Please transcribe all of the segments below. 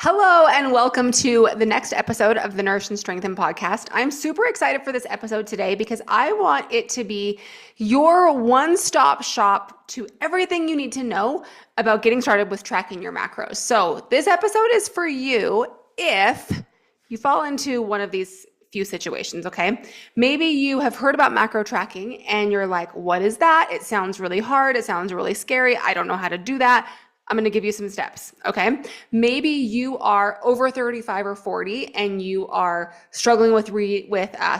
Hello and welcome to the next episode of the Nourish and Strengthen podcast. I'm super excited for this episode today because I want it to be your one-stop shop to everything you need to know about getting started with tracking your macros. So this episode is for you if you fall into one of these few situations, okay? Maybe you have heard about macro tracking and you're like, what is that? It sounds really hard. It sounds really scary. I don't know how to do that. I'm going to give you some steps, okay? Maybe you are over 35 or 40 and you are struggling with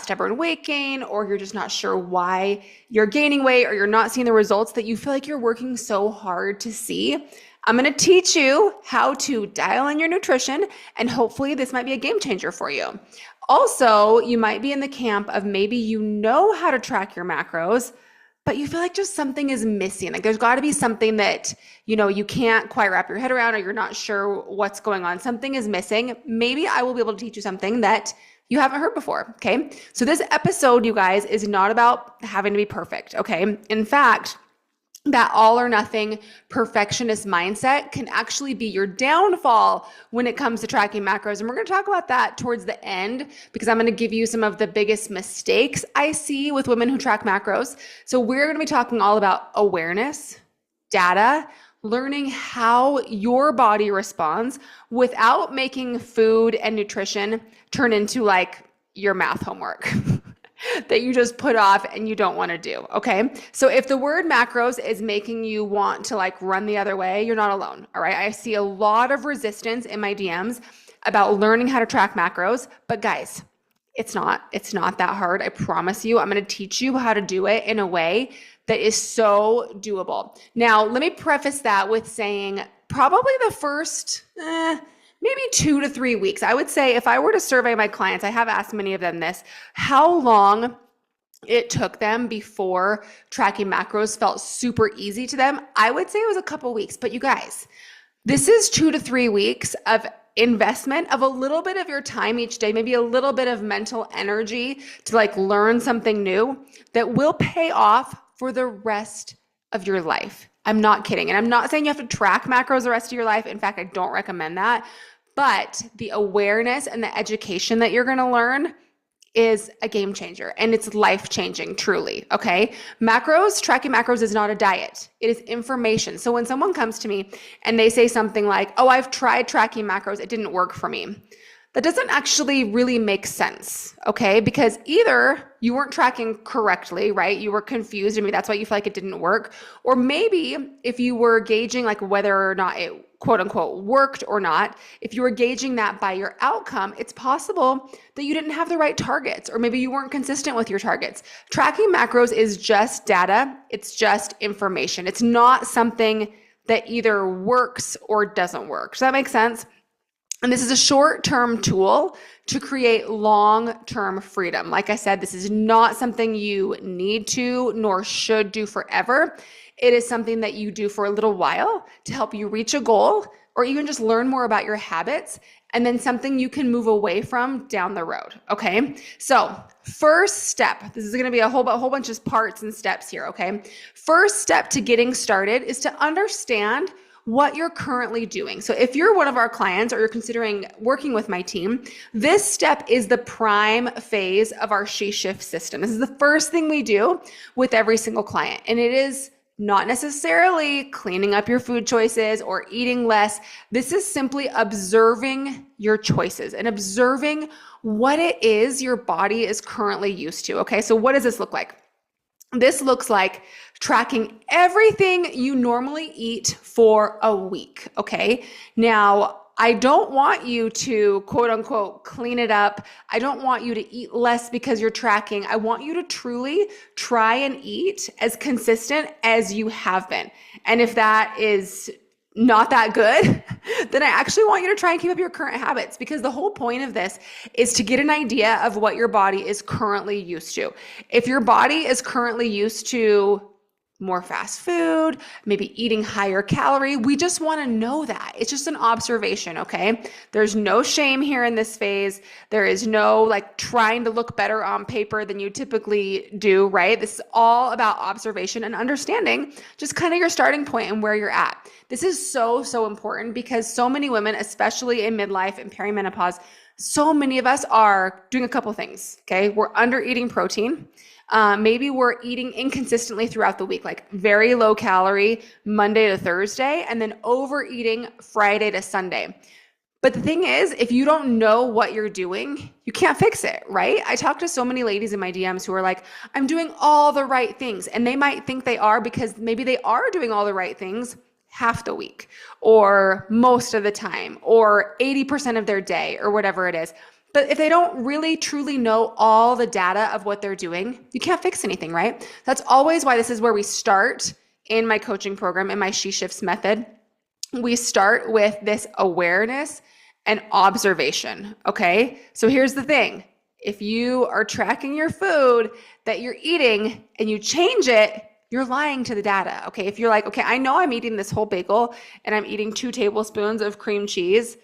stubborn weight gain, or you're just not sure why you're gaining weight, or you're not seeing the results that you feel like you're working so hard to see. I'm going to teach you how to dial in your nutrition, and hopefully this might be a game changer for you. Also, you might be in the camp of maybe you know how to track your macros, but you feel like just something is missing. Like there's got to be something that, you can't quite wrap your head around, or you're not sure what's going on. Something is missing. Maybe I will be able to teach you something that you haven't heard before, okay? So this episode, you guys, is not about having to be perfect, okay? In fact, that all or nothing perfectionist mindset can actually be your downfall when it comes to tracking macros. And we're going to talk about that towards the end because I'm going to give you some of the biggest mistakes I see with women who track macros. So we're going to be talking all about awareness, data, learning how your body responds without making food and nutrition turn into like your math homework. That you just put off and you don't want to do, okay? So if the word macros is making you want to like run the other way, you're not alone, all right? I see a lot of resistance in my DMs about learning how to track macros, but guys, it's not that hard. I promise you. I'm going to teach you how to do it in a way that is so doable. Now, let me preface that with saying probably the first, maybe 2 to 3 weeks. I would say if I were to survey my clients, I have asked many of them this, how long it took them before tracking macros felt super easy to them. I would say it was a couple weeks, but you guys, this is 2 to 3 weeks of investment of a little bit of your time each day, maybe a little bit of mental energy to like learn something new that will pay off for the rest of your life. I'm not kidding. And I'm not saying you have to track macros the rest of your life. In fact, I don't recommend that. But the awareness and the education that you're going to learn is a game changer, and it's life-changing, truly, okay? Tracking macros is not a diet. It is information. So when someone comes to me and they say something like, oh, I've tried tracking macros, it didn't work for me. That doesn't actually really make sense, okay? Because either you weren't tracking correctly, right? You were confused, and maybe that's why you feel like it didn't work. Or maybe if you were gauging like whether or not it quote unquote worked or not, if you were gauging that by your outcome, it's possible that you didn't have the right targets, or maybe you weren't consistent with your targets. Tracking macros is just data. It's just information. It's not something that either works or doesn't work. Does that make sense? And this is a short-term tool to create long-term freedom. Like I said, this is not something you need to nor should do forever. It is something that you do for a little while to help you reach a goal, or even just learn more about your habits, and then something you can move away from down the road, okay? So first step, this is gonna be a whole bunch of parts and steps here, okay? First step to getting started is to understand what you're currently doing. So if you're one of our clients or you're considering working with my team, this step is the prime phase of our She Shift system. This is the first thing we do with every single client. And it is not necessarily cleaning up your food choices or eating less. This is simply observing your choices and observing what it is your body is currently used to. Okay, so what does this look like? This looks like tracking everything you normally eat for a week, okay? Now, I don't want you to quote unquote clean it up. I don't want you to eat less because you're tracking. I want you to truly try and eat as consistent as you have been. And if that is not that good, then I actually want you to try and keep up your current habits, because the whole point of this is to get an idea of what your body is currently used to. If your body is currently used to more fast food, maybe eating higher calorie. We just want to know that. It's just an observation, okay? There's no shame here in this phase. There is no like trying to look better on paper than you typically do, right? This is all about observation and understanding just kind of your starting point and where you're at. This is so, so important because so many women, especially in midlife and perimenopause, so many of us are doing a couple things, okay? We're under eating protein. Maybe we're eating inconsistently throughout the week, like very low calorie Monday to Thursday, and then overeating Friday to Sunday. But the thing is, if you don't know what you're doing, you can't fix it, right? I talk to so many ladies in my DMs who are like, I'm doing all the right things. And they might think they are because maybe they are doing all the right things half the week or most of the time or 80% of their day or whatever it is. But if they don't really truly know all the data of what they're doing, you can't fix anything, right? That's always why this is where we start in my coaching program, in my She Shifts method. We start with this awareness and observation, okay? So here's the thing. If you are tracking your food that you're eating and you change it, you're lying to the data, okay? If you're like, okay, I know I'm eating this whole bagel and I'm eating 2 tablespoons of cream cheese,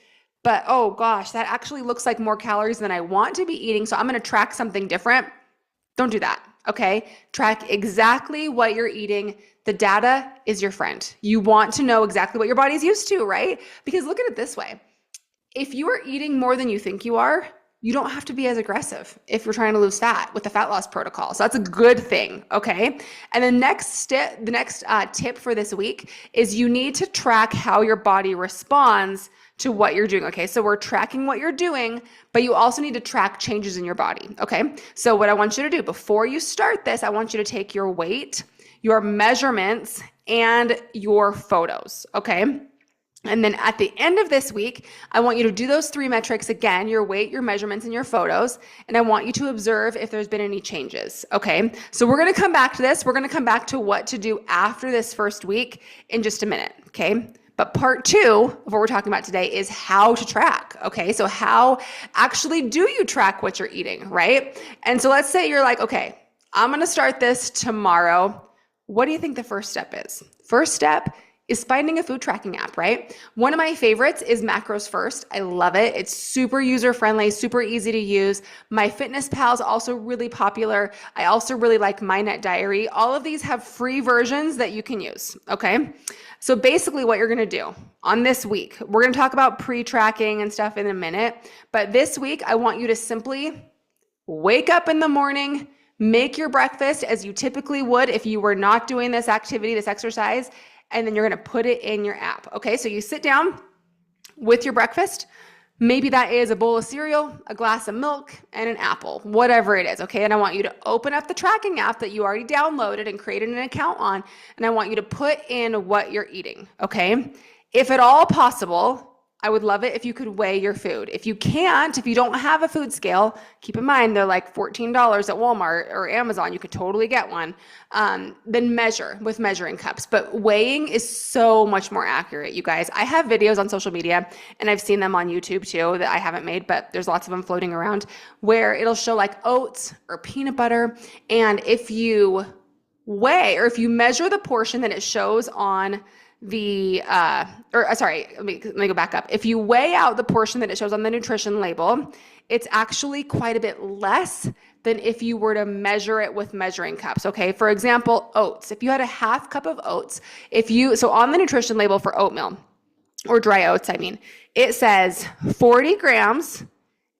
but oh gosh, that actually looks like more calories than I want to be eating, so I'm gonna track something different. Don't do that, okay? Track exactly what you're eating. The data is your friend. You want to know exactly what your body's used to, right? Because look at it this way. If you are eating more than you think you are, you don't have to be as aggressive if you're trying to lose fat with the fat loss protocol. So that's a good thing, okay? And the next tip for this week is you need to track how your body responds to what you're doing, okay? So we're tracking what you're doing, but you also need to track changes in your body, okay? So what I want you to do before you start this, I want you to take your weight, your measurements, and your photos, okay? And then at the end of this week, I want you to do those 3 metrics again, your weight, your measurements, and your photos. And I want you to observe if there's been any changes, okay? So we're gonna come back to this. We're gonna come back to what to do after this first week in just a minute, okay? But part 2 of what we're talking about today is how to track, okay? So how actually do you track what you're eating, right? And so let's say you're like, okay, I'm gonna start this tomorrow. What do you think the first step is? First step is finding a food tracking app, right? One of my favorites is Macros First. I love it. It's super user-friendly, super easy to use. MyFitnessPal is also really popular. I also really like MyNet Diary. All of these have free versions that you can use, okay? So basically what you're gonna do on this week, we're gonna talk about pre-tracking and stuff in a minute, but this week I want you to simply wake up in the morning, make your breakfast as you typically would if you were not doing this activity, this exercise, and then you're gonna put it in your app, okay? So you sit down with your breakfast. Maybe that is a bowl of cereal, a glass of milk, and an apple, whatever it is, okay? And I want you to open up the tracking app that you already downloaded and created an account on, and I want you to put in what you're eating, okay? If at all possible, I would love it if you could weigh your food. If you can't, if you don't have a food scale, keep in mind they're like $14 at Walmart or Amazon. You could totally get one. Then measure with measuring cups. But weighing is so much more accurate, you guys. I have videos on social media, and I've seen them on YouTube too that I haven't made, but there's lots of them floating around where it'll show like oats or peanut butter. And if you weigh or if you measure the portion that it shows on the, let me go back up. If you weigh out the portion that it shows on the nutrition label, it's actually quite a bit less than if you were to measure it with measuring cups, okay? For example, oats. If you had a half cup of oats, so on the nutrition label for oatmeal, or dry oats, it says 40 grams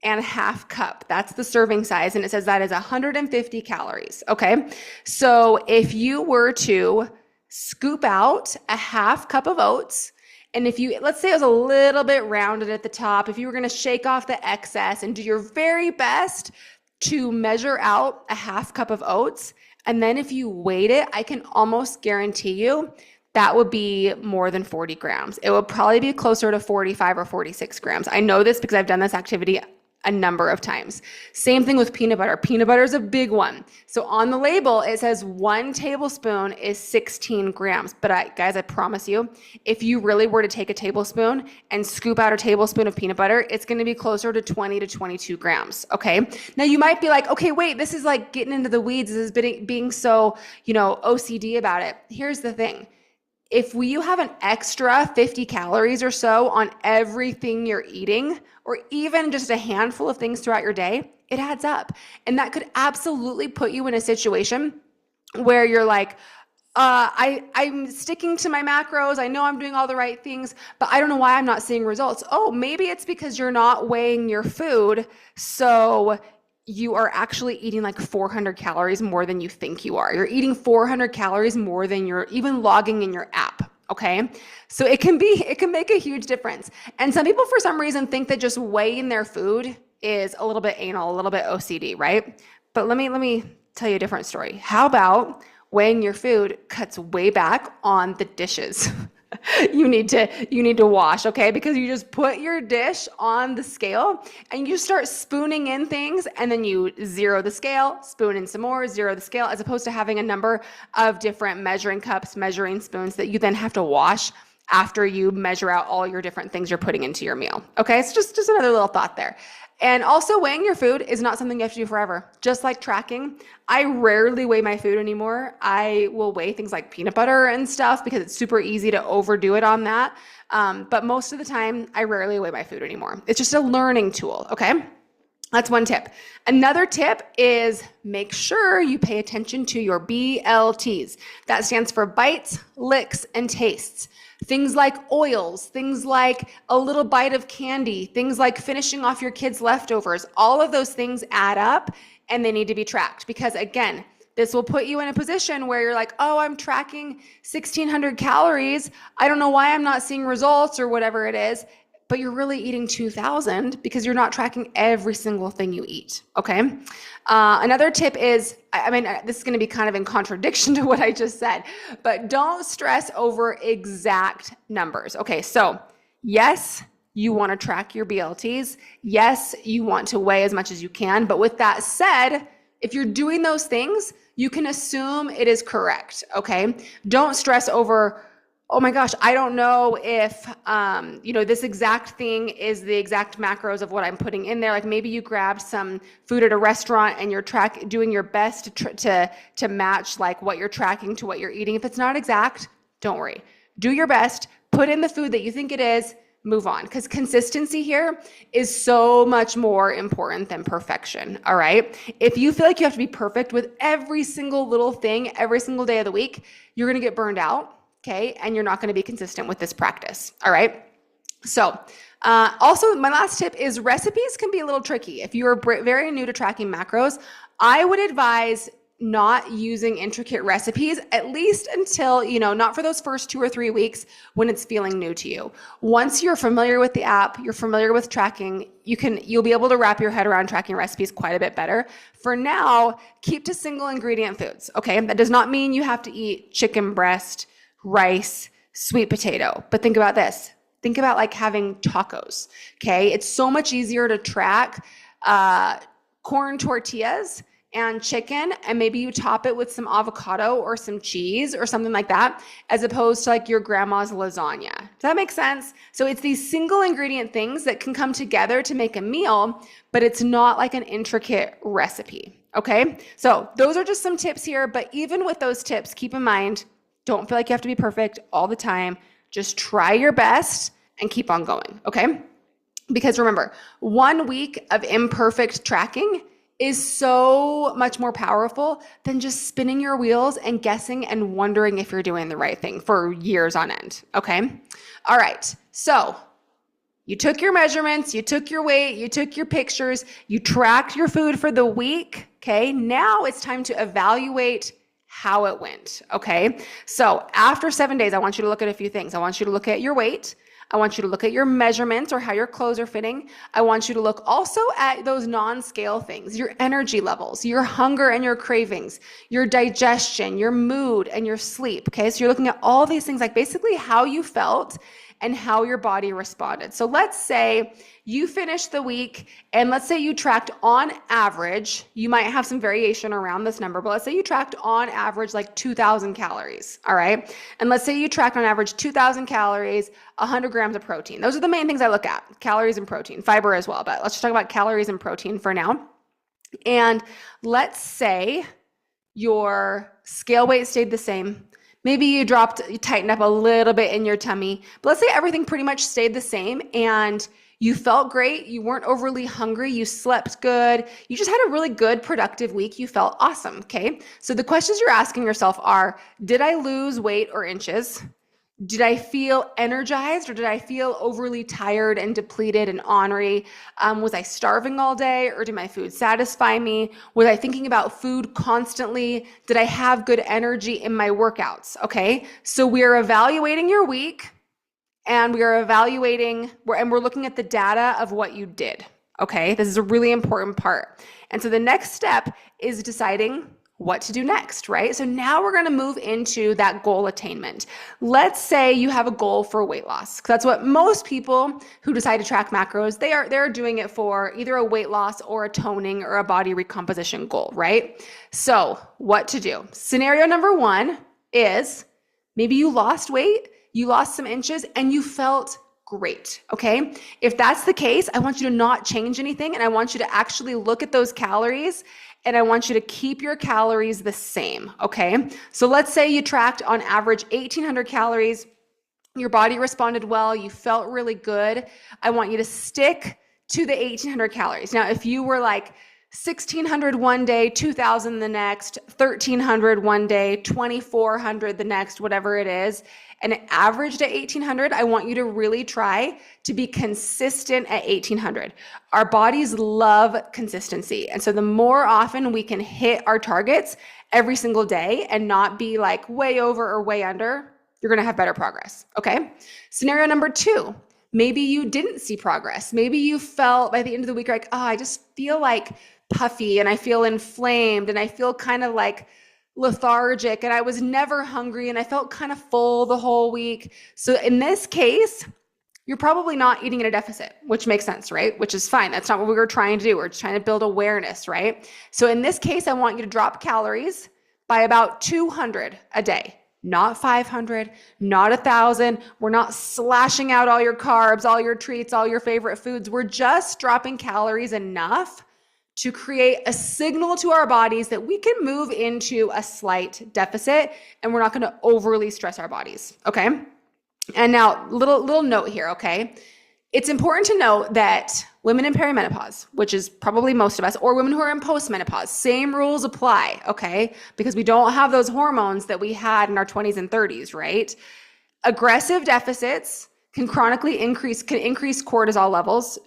and a half cup. That's the serving size, and it says that is 150 calories, okay? So if you were to scoop out a half cup of oats, and if you, let's say it was a little bit rounded at the top, if you were gonna shake off the excess and do your very best to measure out a half cup of oats, and then if you weighed it, I can almost guarantee you that would be more than 40 grams. It would probably be closer to 45 or 46 grams. I know this because I've done this activity a number of times. Same thing with peanut butter. Peanut butter is a big one. So on the label, it says 1 tablespoon is 16 grams. But guys, I promise you, if you really were to take a tablespoon and scoop out a tablespoon of peanut butter, it's going to be closer to 20 to 22 grams. Okay. Now you might be like, okay, wait, this is like getting into the weeds. This is being so, OCD about it. Here's the thing. If you have an extra 50 calories or so on everything you're eating, or even just a handful of things throughout your day, it adds up. And that could absolutely put you in a situation where you're like, I'm sticking to my macros. I know I'm doing all the right things, but I don't know why I'm not seeing results. Oh, maybe it's because you're not weighing your food. So you are actually eating like 400 calories more than you think you are. You're eating 400 calories more than you're even logging in your app. Okay. So it can make a huge difference. And some people for some reason think that just weighing their food is a little bit anal, a little bit OCD, right? But let me tell you a different story. How about weighing your food cuts way back on the dishes? you need to wash, okay? Because you just put your dish on the scale and you start spooning in things, and then you zero the scale, spoon in some more, zero the scale, as opposed to having a number of different measuring cups, measuring spoons that you then have to wash after you measure out all your different things you're putting into your meal. Okay, it's just another little thought there. And also, weighing your food is not something you have to do forever. Just like tracking, I rarely weigh my food anymore. I will weigh things like peanut butter and stuff because it's super easy to overdo it on that. But most of the time, I rarely weigh my food anymore. It's just a learning tool, okay? That's one tip. Another tip is make sure you pay attention to your BLTs. That stands for bites, licks, and tastes. Things like oils, things like a little bite of candy, things like finishing off your kids' leftovers. All of those things add up and they need to be tracked, because again, this will put you in a position where you're like, oh, I'm tracking 1,600 calories. I don't know why I'm not seeing results or whatever it is. But you're really eating 2,000 because you're not tracking every single thing you eat, okay? Another tip is, this is going to be kind of in contradiction to what I just said, but don't stress over exact numbers. Okay, so yes, you want to track your BLTs. Yes, you want to weigh as much as you can. But with that said, if you're doing those things, you can assume it is correct, okay? Don't stress over, oh my gosh, I don't know if, this exact thing is the exact macros of what I'm putting in there. Like maybe you grabbed some food at a restaurant and you're doing your best to match like what you're tracking to what you're eating. If it's not exact, don't worry. Do your best, put in the food that you think it is, move on. Because consistency here is so much more important than perfection, all right? If you feel like you have to be perfect with every single little thing every single day of the week, you're going to get burned out. Okay, and you're not going to be consistent with this practice, all right? So also, my last tip is recipes can be a little tricky. If you're very new to tracking macros, I would advise not using intricate recipes, at least until, not for those first 2 or 3 weeks when it's feeling new to you. Once you're familiar with the app, you're familiar with tracking, you'll be able to wrap your head around tracking recipes quite a bit better. For now, keep to single ingredient foods, okay? That does not mean you have to eat chicken breast, rice, sweet potato. But think about this. Think about like having tacos, okay? It's so much easier to track corn tortillas and chicken, and maybe you top it with some avocado or some cheese or something like that, as opposed to like your grandma's lasagna. Does that make sense? So it's these single ingredient things that can come together to make a meal, but it's not like an intricate recipe, okay? So those are just some tips here, but even with those tips, keep in mind, don't feel like you have to be perfect all the time. Just try your best and keep on going, okay? Because remember, 1 week of imperfect tracking is so much more powerful than just spinning your wheels and guessing and wondering if you're doing the right thing for years on end, okay? All right, so you took your measurements, you took your weight, you took your pictures, you tracked your food for the week, okay? Now it's time to evaluate how it went, okay? So after 7 days, I want you to look at a few things. I want you to look at your weight. I want you to look at your measurements or how your clothes are fitting. I want you to look also at those non-scale things, your energy levels, your hunger and your cravings, your digestion, your mood, and your sleep, okay? So you're looking at all these things, like basically how you felt and how your body responded. So let's say you finished the week and let's say you tracked on average, you might have some variation around this number, but let's say you tracked on average like 2,000 calories, all right? And let's say you tracked on average 2,000 calories, 100 grams of protein. Those are the main things I look at, calories and protein, fiber as well, but let's just talk about calories and protein for now. And let's say your scale weight stayed the same. Maybe you tightened up a little bit in your tummy, but let's say everything pretty much stayed the same and you felt great. You weren't overly hungry. You slept good. You just had a really good, productive week. You felt awesome. Okay. So the questions you're asking yourself are, did I lose weight or inches? Did I feel energized or did I feel overly tired and depleted and ornery? Was I starving all day or did my food satisfy me? Was I thinking about food constantly? Did I have good energy in my workouts? Okay, so we are evaluating your week and we're looking at the data of what you did. Okay, this is a really important part. And so the next step is deciding what to do next, right? So now we're going to move into that goal attainment. Let's say you have a goal for weight loss. That's what most people who decide to track macros, they're doing it for either a weight loss or a toning or a body recomposition goal, right? So what to do? Scenario number one is maybe you lost weight, you lost some inches, and you felt great, okay? If that's the case, I want you to not change anything, and I want you to actually look at those calories and I want you to keep your calories the same, okay? So let's say you tracked on average 1,800 calories, your body responded well, you felt really good. I want you to stick to the 1,800 calories. Now, if you were like 1,600 one day, 2,000 the next, 1,300 one day, 2,400 the next, whatever it is, and it averaged at 1,800, I want you to really try to be consistent at 1,800. Our bodies love consistency. And so the more often we can hit our targets every single day and not be like way over or way under, you're going to have better progress. Okay. Scenario number two, maybe you didn't see progress. Maybe you felt by the end of the week, like, oh, I just feel like puffy and I feel inflamed and I feel kind of like lethargic and I was never hungry and I felt kind of full the whole week. So in this case, you're probably not eating at a deficit, which makes sense, right? Which is fine. That's not what we were trying to do. We're just trying to build awareness, right? So in this case, I want you to drop calories by about 200 a day, not 500, not 1,000. We're not slashing out all your carbs, all your treats, all your favorite foods. We're just dropping calories enough to create a signal to our bodies that we can move into a slight deficit and we're not going to overly stress our bodies, okay? And now, little note here, okay? It's important to note that women in perimenopause, which is probably most of us, or women who are in postmenopause, same rules apply, okay? Because we don't have those hormones that we had in our 20s and 30s, right? Aggressive deficits can increase cortisol levels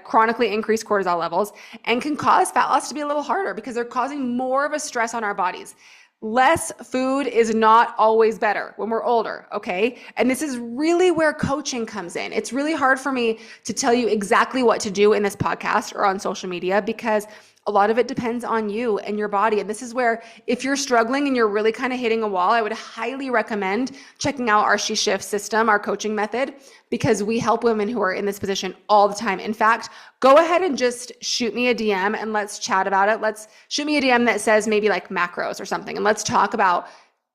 chronically increase cortisol levels and can cause fat loss to be a little harder because they're causing more of a stress on our bodies. Less food is not always better when we're older, okay? And this is really where coaching comes in. It's really hard for me to tell you exactly what to do in this podcast or on social media because a lot of it depends on you and your body. And this is where if you're struggling and you're really kind of hitting a wall, I would highly recommend checking out our She Shift system, our coaching method, because we help women who are in this position all the time. In fact, go ahead and just shoot me a DM and let's chat about it. Let's shoot me a DM that says maybe like macros or something. And let's talk about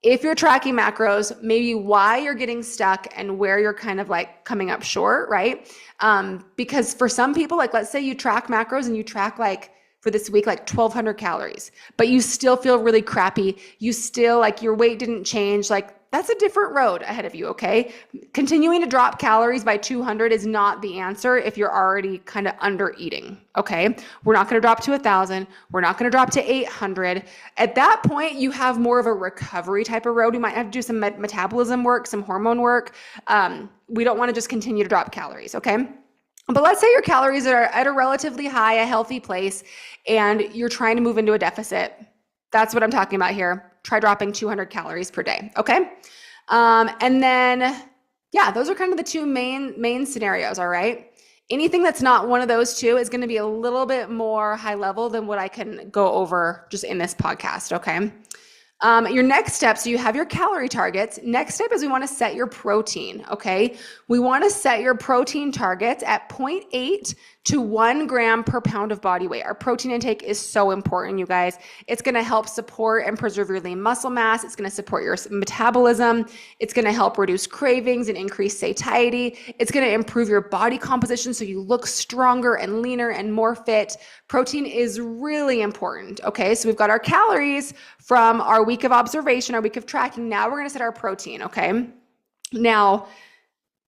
if you're tracking macros, maybe why you're getting stuck and where you're kind of like coming up short, right? Because for some people, like let's say you track macros and you track like for this week, like 1,200 calories, but you still feel really crappy. You still like your weight didn't change. Like that's a different road ahead of you. Okay. Continuing to drop calories by 200 is not the answer if you're already kind of under eating. Okay. We're not going to drop to 1,000. We're not going to drop to 800. At that point, you have more of a recovery type of road. You might have to do some metabolism work, some hormone work. We don't want to just continue to drop calories. Okay. But let's say your calories are at a relatively high, a healthy place, and you're trying to move into a deficit. That's what I'm talking about here. Try dropping 200 calories per day, okay? And then, yeah, those are kind of the two main scenarios, all right? Anything that's not one of those two is going to be a little bit more high level than what I can go over just in this podcast, okay? Your next step, so you have your calorie targets. Next step is we want to set your protein, okay? We want to set your protein targets at 0.8 to 1 gram per pound of body weight. Our protein intake is so important, you guys. It's going to help support and preserve your lean muscle mass. It's going to support your metabolism. It's going to help reduce cravings and increase satiety. It's going to improve your body composition so you look stronger and leaner and more fit. Protein is really important, okay? So we've got our calories from our week of observation, our week of tracking. Now we're going to set our protein, okay? Now,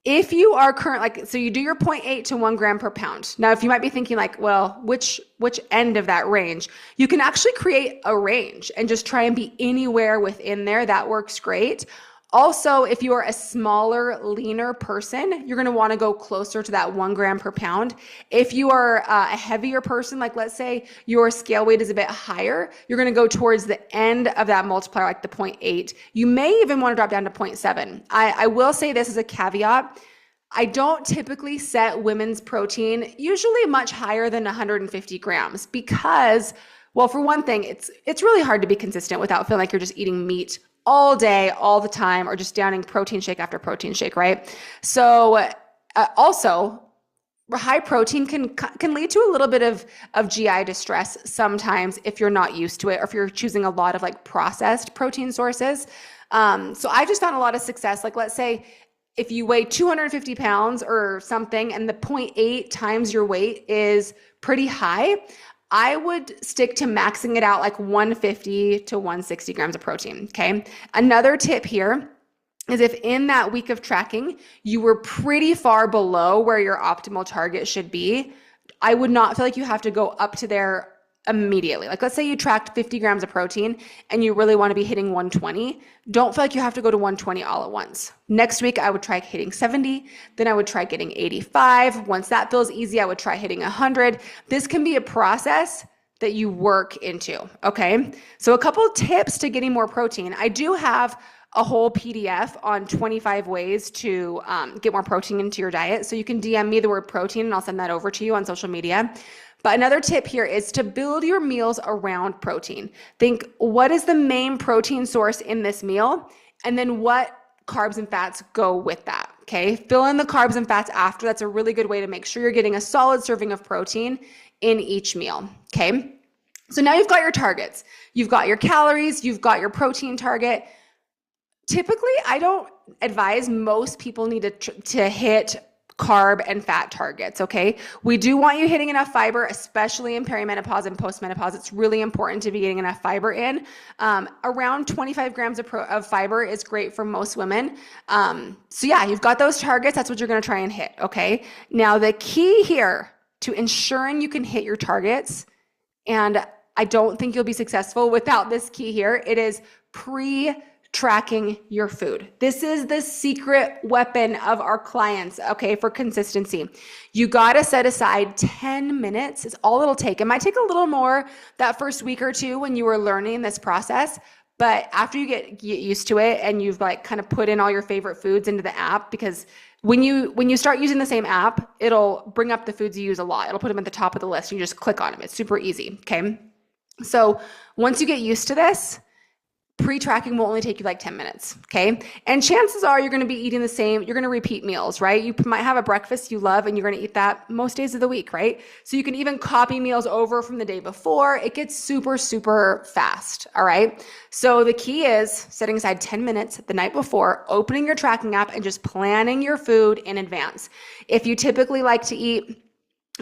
if you are so you do your 0.8 to 1 gram per pound. Now, if you might be thinking like, well, which end of that range? You can actually create a range and just try and be anywhere within there. That works great. Also, if you are a smaller, leaner person, you're going to want to go closer to that 1 gram per pound. If you are a heavier person, like let's say your scale weight is a bit higher, you're going to go towards the end of that multiplier, like the 0.8. You may even want to drop down to 0.7. I will say this as a caveat. I don't typically set women's protein usually much higher than 150 grams because, well, for one thing, it's really hard to be consistent without feeling like you're just eating meat all day, all the time, or just downing protein shake after protein shake, right? So also, high protein can lead to a little bit of GI distress sometimes if you're not used to it or if you're choosing a lot of like processed protein sources. So I just found a lot of success. Like let's say if you weigh 250 pounds or something and the 0.8 times your weight is pretty high, I would stick to maxing it out like 150 to 160 grams of protein, okay? Another tip here is if in that week of tracking, you were pretty far below where your optimal target should be, I would not feel like you have to go up to there immediately. Like let's say you tracked 50 grams of protein and you really want to be hitting 120. Don't feel like you have to go to 120 all at once. Next week, I would try hitting 70. Then I would try getting 85. Once that feels easy, I would try hitting 100. This can be a process that you work into, okay? So a couple tips to getting more protein. I do have a whole PDF on 25 ways to get more protein into your diet. So you can DM me the word protein and I'll send that over to you on social media. But another tip here is to build your meals around protein. Think, what is the main protein source in this meal? And then what carbs and fats go with that, okay? Fill in the carbs and fats after. That's a really good way to make sure you're getting a solid serving of protein in each meal, okay? So now you've got your targets. You've got your calories. You've got your protein target. Typically, I don't advise most people need to hit carb and fat targets, okay? We do want you hitting enough fiber, especially in perimenopause and postmenopause. It's really important to be getting enough fiber in. Around 25 grams of fiber is great for most women. So yeah, you've got those targets. That's what you're going to try and hit, okay? Now, the key here to ensuring you can hit your targets, and I don't think you'll be successful without this key here, it is tracking your food. This is the secret weapon of our clients, okay, for consistency. You got to set aside 10 minutes. It's all it'll take. It might take a little more that first week or two when you were learning this process, but after you get used to it and you've like kind of put in all your favorite foods into the app, because when you start using the same app, it'll bring up the foods you use a lot. It'll put them at the top of the list. You just click on them. It's super easy, okay? So once you get used to this, pre-tracking will only take you like 10 minutes, okay? And chances are you're going to be eating the same, you're going to repeat meals, right? You might have a breakfast you love and you're going to eat that most days of the week, right? So you can even copy meals over from the day before. It gets super, super fast, all right? So the key is setting aside 10 minutes the night before, opening your tracking app and just planning your food in advance. If you typically like to eat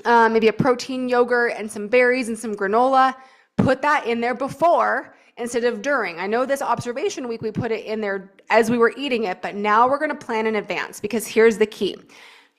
maybe a protein yogurt and some berries and some granola, put that in there before instead of during. I know this observation week, we put it in there as we were eating it, but now we're going to plan in advance because here's the key.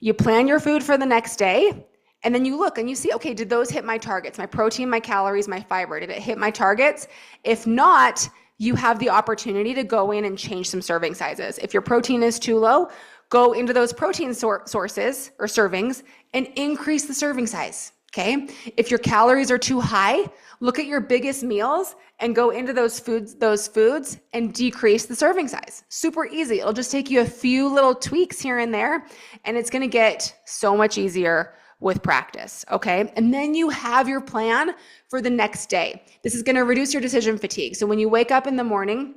You plan your food for the next day and then you look and you see, okay, did those hit my targets? My protein, my calories, my fiber, did it hit my targets? If not, you have the opportunity to go in and change some serving sizes. If your protein is too low, go into those protein sources or servings and increase the serving size. Okay. If your calories are too high, look at your biggest meals and go into those foods and decrease the serving size. Super easy. It'll just take you a few little tweaks here and there, and it's going to get so much easier with practice, okay? And then you have your plan for the next day. This is going to reduce your decision fatigue. So when you wake up in the morning,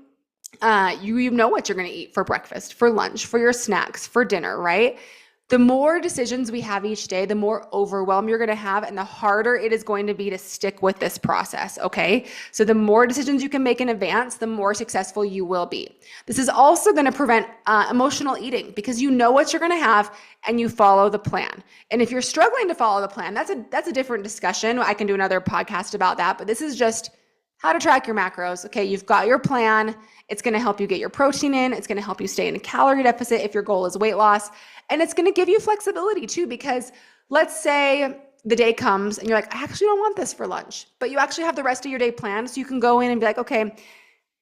you know what you're going to eat for breakfast, for lunch, for your snacks, for dinner, right? The more decisions we have each day, the more overwhelm you're going to have, and the harder it is going to be to stick with this process, okay? So the more decisions you can make in advance, the more successful you will be. This is also going to prevent emotional eating because you know what you're going to have and you follow the plan. And if you're struggling to follow the plan, that's a different discussion. I can do another podcast about that, but this is just how to track your macros. Okay, you've got your plan. It's going to help you get your protein in. It's going to help you stay in a calorie deficit if your goal is weight loss. And it's going to give you flexibility too, because let's say the day comes and you're like, I actually don't want this for lunch, but you actually have the rest of your day planned. So you can go in and be like, okay,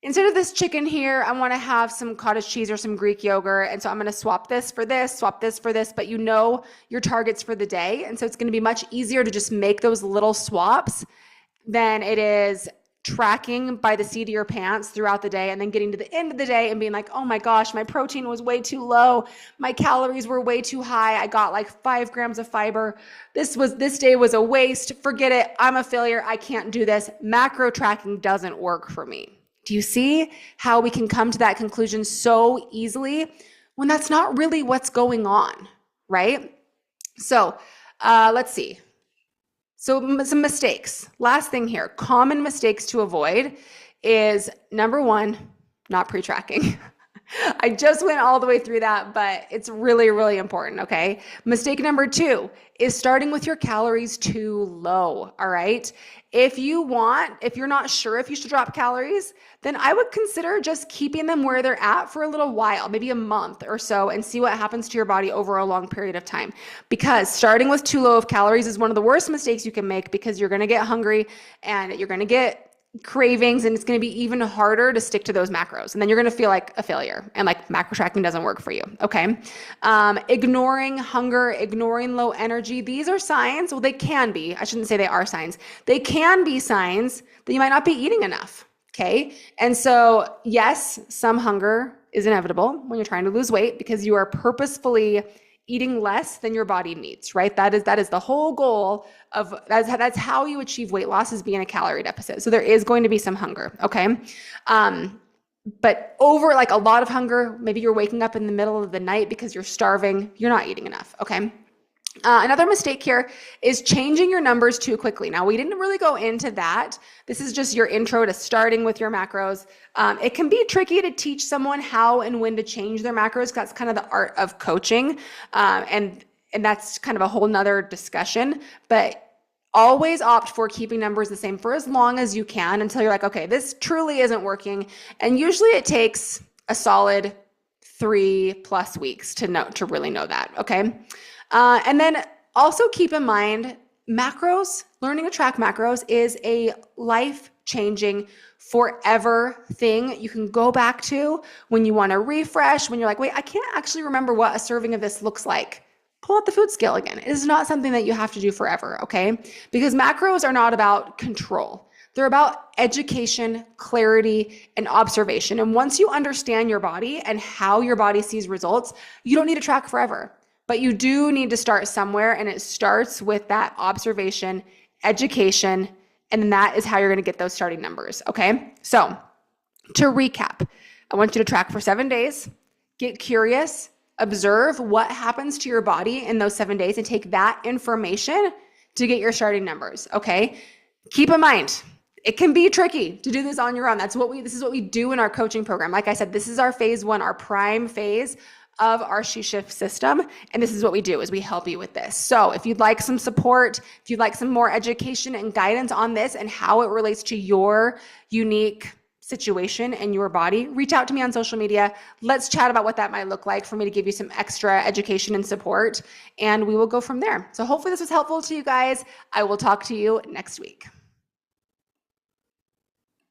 instead of this chicken here, I want to have some cottage cheese or some Greek yogurt. And so I'm going to swap this for this, swap this for this, but you know your targets for the day. And so it's going to be much easier to just make those little swaps than it is tracking by the seat of your pants throughout the day and then getting to the end of the day and being like, oh my gosh, my protein was way too low. My calories were way too high. I got like 5 grams of fiber. This day was a waste. Forget it. I'm a failure. I can't do this. Macro tracking doesn't work for me. Do you see how we can come to that conclusion so easily when that's not really what's going on, right? So let's see. So some mistakes. Last thing here, common mistakes to avoid is number 1, not pre-tracking. I just went all the way through that, but it's really, really important, okay? Mistake number 2 is starting with your calories too low, all right? If you're not sure if you should drop calories, then I would consider just keeping them where they're at for a little while, maybe a month or so, and see what happens to your body over a long period of time. Because starting with too low of calories is one of the worst mistakes you can make, because you're going to get hungry and you're going to get cravings, and it's going to be even harder to stick to those macros. And then you're going to feel like a failure, and like macro tracking doesn't work for you. Okay. Ignoring hunger, ignoring low energy. These are signs. Well, they can be, I shouldn't say they are signs. They can be signs that you might not be eating enough. Okay. And so yes, some hunger is inevitable when you're trying to lose weight because you are purposefully eating less than your body needs, right? That is the whole goal of, that's how you achieve weight loss, is being a calorie deficit. So there is going to be some hunger, okay? But over like a lot of hunger, maybe you're waking up in the middle of the night because you're starving, you're not eating enough, okay? Another mistake here is changing your numbers too quickly. Now, we didn't really go into that. This is just your intro to starting with your macros. It can be tricky to teach someone how and when to change their macros. That's kind of the art of coaching. And that's kind of a whole nother discussion, but always opt for keeping numbers the same for as long as you can until you're like, okay, this truly isn't working. And usually it takes a solid 3+ weeks to really know that. Okay. And then also keep in mind, macros, learning to track macros is a life-changing, forever thing you can go back to when you want to refresh, when you're like, wait, I can't actually remember what a serving of this looks like. Pull out the food scale again. It is not something that you have to do forever, okay? Because macros are not about control. They're about education, clarity, and observation. And once you understand your body and how your body sees results, you don't need to track forever. But you do need to start somewhere, and it starts with that observation, education, and then that is how you're going to get those starting numbers, okay? So to recap, I want you to track for 7 days, get curious, observe what happens to your body in those 7 days, and take that information to get your starting numbers, okay? Keep in mind, it can be tricky to do this on your own. This is what we do in our coaching program. Like I said, this is our phase 1, our prime phase of our She Shift system. And this is what we do, is we help you with this. So if you'd like some support, if you'd like some more education and guidance on this and how it relates to your unique situation and your body, reach out to me on social media. Let's chat about what that might look like for me to give you some extra education and support, and we will go from there. So hopefully this was helpful to you guys. I will talk to you next week.